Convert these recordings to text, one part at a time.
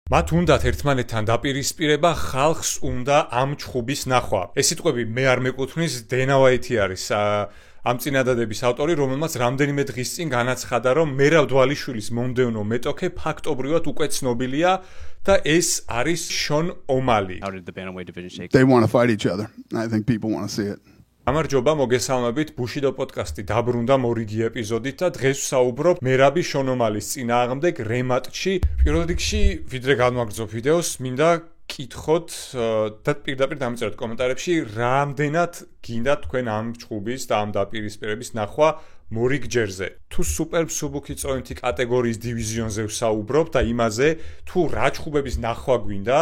მათ უნდათ ერთმანეთთან დაპირისპირება, ხალხს უნდა ამ ჩხუბის ნახვა. ეს სიტყვები მე არ მეკუთვნის, დენა ვაითი არის ამ წინადადების ავტორი, რომელმაც რამდენიმე დღის წინ განაცხადა, რომ მერაბ დვალიშვილის მომდევნო მეტოქე ფაქტობრივად უკვე ცნობილია და ეს არის შონ ომალი. They want to fight each other. I think people want to see it. გამარჯობა, მოგესალმებით, ბუშიდო პოდკასტი დაბრუნდა მორიგი ეპიზოდით და დღეს ვსაუბრობ მერაბი შონ ომალის წინააღმდეგ რემატჩი. პირველ რიგში, ვიდრე განვაგრძობ ვიდეოს, მინდა კითხოთ და პირდაპირ დამწეროთ კომენტარებში, რამდენად გინდათ თქვენ ამ ჩხუბის და ამ დაპირისპირების ნახვა მორიგ ჯერზე. თუ სუპერ მსუბუქი წონითი კატეგორიის დივიზიონზე ვსაუბრობ და იმაზე, თუ რა ჩხუბების ნახვა გვინდა,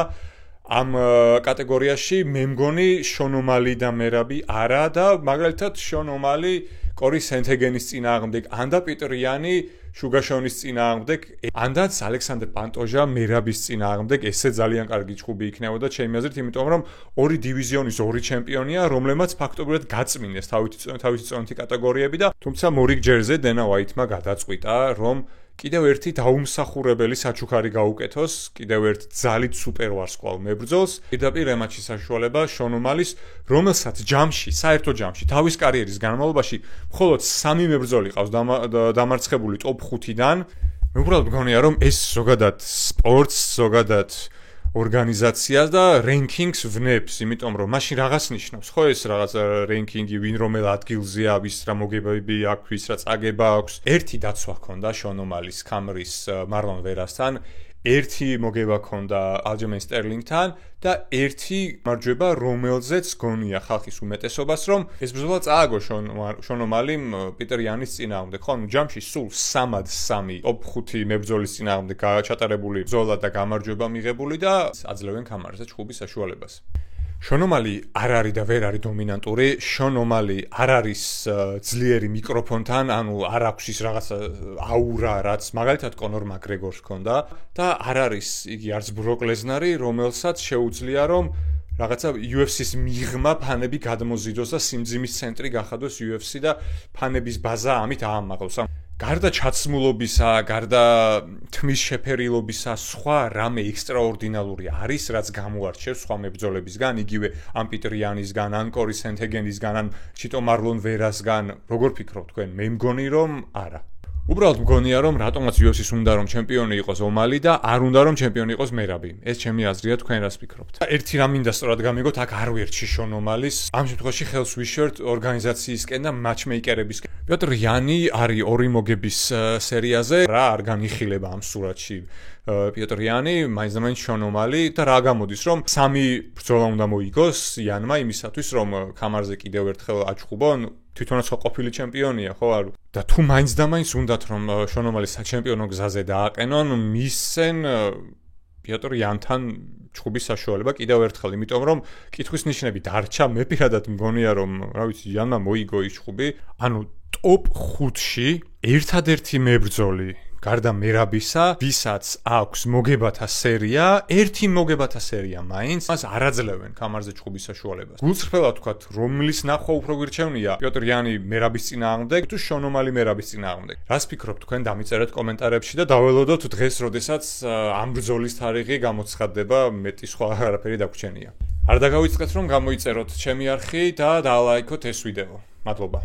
ამ კატეგორიაში მე მგონი შონ ომალი და მერაბი არა და მაგალითად შონ ომალი კორი სენთეგენის წინააღმდეგ, ანდა პიტერ იანი შუგაშონის წინააღმდეგ, ანდაც ალექსანდრ პანტოჟა მერაბის წინააღმდეგ, ესე ძალიან კარგი ჩხუბი იქნებოდა ჩემი აზრით, იმიტომ რომ ორი დივიზიონის ორი ჩემპიონია, რომლებმაც ფაქტობრივად გაწმინდეს თავისი წონითი კატეგორიები და თუმცა მორიგ ჯერზე დენა ვაითმა გადაწყვიტა, რომ კიდევ ერთი დაუმსახურებელი საჩუქარი გაუკეთოს, კიდევ ერთ ძალით სუპერვარსკვლავ მებრძოლს, პირდაპირ რემატჩის საშუალება შონ ომალის, რომელსაც ჯამში, საერთო ჯამში, თავის კარიერის განმავლობაში მხოლოდ 3 მებრძოლი ყავს დამარცხებული ტოპ 5-დან. მე უბრალოდ მგონია, რომ ეს ზოგადად სპორტს, ზოგადად ორგანიზაციას და რენკინგს ვნებს, იმიტომ რომ მაშინ რაღაც ნიშნავს, ხო ეს რაღაც რენკინგი, ვინ რომელ ადგილზეა, ვის რა მოგებები აქვს, ვის რა წაგება აქვს. ერთი დაცვა ჰქონდა შონ ომალის ქამრის მარლონ ვერასთან, ერთი მოგება ჰქონდა ალჯემენ სტერლინგთან და ერთი მარჯვება, რომელზეც გონია ხალხის უმეტესობას, რომ ეს ბრძოლა წააგო შონ ომალიმ პიტერ იანის წინააღმდეგ. ხო, ჯამში სულ 3-3 ტოპ 5 მებრძოლის წინააღმდეგ ჩატარებული ბრძოლა და გამარჯვება მიღებული და აძლევენ ქამარზე ჩხუბის საშუალებას. შონ ომალი არ არის და ვერ არის დომინანტური, შონ ომალი არ არის ძლიერი მიკროფონთან, ანუ არ აქვს ის რაღაც აურა, რაც მაგალითად კონორ მაკგრეგორს ჰქონდა და არ არის იგი არც ბროკ ლეზნარი, რომელსაც შეუძლია რომ რაღაცა UFC-ს მიღმა ფანები გადმოზიდოს და სიმძიმის ცენტრი გახადოს UFC და ფანების ბაზა ამით აამაღლოს. გარდა ჩაცმულობისა, გარდა თმის შეფერილობისა, სხვა რამე ექსტრაორდინალური არის, რაც გამოარჩევს სხვა მებრძოლებისგან, იგივე ამ პიტერ იანისგან, ან კორი სენთეგენისგან, ან ჩიტო მარლონ ვერასგან, როგორ ფიქრობთ თქვენ? მე მგონი რომ არა. უბრალოდ მგონია რომ რატომაც UFC-ს უნდა რომ ჩემპიონი იყოს ომალი და არ უნდა რომ ჩემპიონი იყოს მერაბი. ეს ჩემი აზრია, თქვენ რას ფიქრობთ? ერთი რამ მინდა სწორად გამიგოთ, აქ არ ვერჩი შონ ომალის. ამ შემთხვევაში ხელს ვიშორთ ორგანიზაციისკენ და მატჩმეიკერებისკენ. პიტერ იანი არის ორი მოგების სერიაზე, რა არ განიხილება ამ სურათში. პიტერ იანი, მაინც და მაინც შონ ომალი და რა გამოდის, რომ 3 ბრძოლა უნდა მოიგოს იანმა იმისათვის, რომ ქამარზე კიდევ ერთხელ აჩხუბონ. თვითონაც ყოფილი ჩემპიონია, ხო არა? და თუ მაინც და მაინც უნდათ რომ შონ ომალის საჩემპიონო გზაზე დააყენონ, მისცენ პიტერ იანთან ჩხუბის საშუალება კიდევ ერთხელ, იმიტომ რომ კითხვის ნიშნები დარჩა, მე პირადად მგონია რომ, რა ვიცი, იანმა მოიგო ის ჩხუბი, ანუ ტოპ 5-ში ერთადერთი მებრძოლი გარდა მერაბისა, ვისაც აქვს მოგებათა სერია, ერთი მოგებათა სერია მაინც, მას არ აძლევენ ქამარზე ჩხუბის საშუალებას. გულწრფელად ვთქვათ, რომლის ნახვა უფრო გვირჩევნია, პიტერ იანი მერაბის წინააღმდეგ თუ შონ ომალი მერაბის წინააღმდეგ. რას ფიქრობთ თქვენ? დამიწერეთ კომენტარებში და დაველოდოთ დღეს, როდესაც ამ ბრძოლის თარიღი გამოცხადდება, მეტი სხვა არაფერი დაგვრჩენია. არ დაგავიწყეთ რომ გამოიწეროთ ჩემი არხი და დაალაიქოთ ეს ვიდეო. მადლობა.